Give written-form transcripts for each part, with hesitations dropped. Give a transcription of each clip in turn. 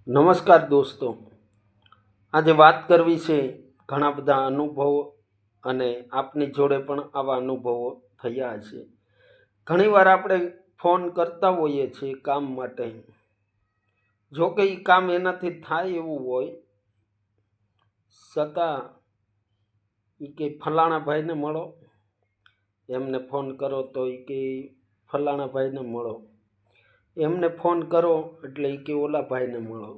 નમસ્કાર દોસ્તો, આજે વાત કરવી છે ઘણા બધા અનુભવો અને આપની જોડે પણ આવા અનુભવો થયા છે. ઘણીવાર આપણે ફોન કરતા હોઈએ છીએ કામ માટે, જો કે એ કામ એનાથી થાય એવું હોય છતાં એ કે ફલાણા ભાઈને મળો, એમને ફોન કરો તો એ કે ફલાણા ભાઈને મળો, એમને ફોન કરો એટલે એ કે ઓલા ભાઈને મળો.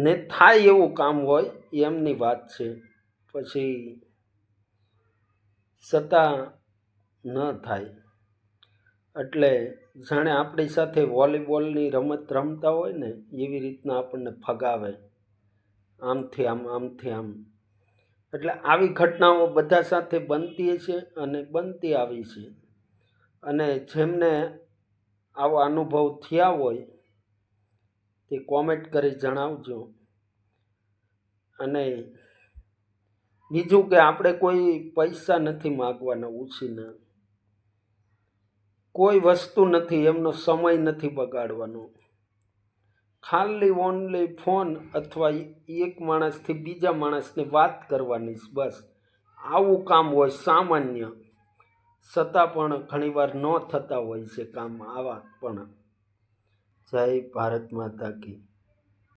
ને થાય એવું કામ હોય એમની વાત છે, પછી છતાં ન થાય. એટલે જાણે આપણી સાથે વોલીબોલની રમત રમતા હોય ને એવી રીતના આપણને ફગાવે, આમથી આમ આમથી આમ. એટલે આવી ઘટનાઓ બધા સાથે બનતી છે અને બનતી આવી છે. અને જેમને આવા અનુભવ થયા હોય તે કોમેન્ટ કરી જણાવજો. અને બીજું કે આપણે કોઈ પૈસા નથી માગવાના ઉછીના, કોઈ વસ્તુ નથી, એમનો સમય નથી બગાડવાનો. ખાલી ઓનલી ફોન અથવા એક માણસથી બીજા માણસને વાત કરવાની બસ, આવું કામ હોય સામાન્ય. છતાં પણ ઘણીવાર ન થતા હોય છે કામ આવા પણ. જય ભારત માતા કી.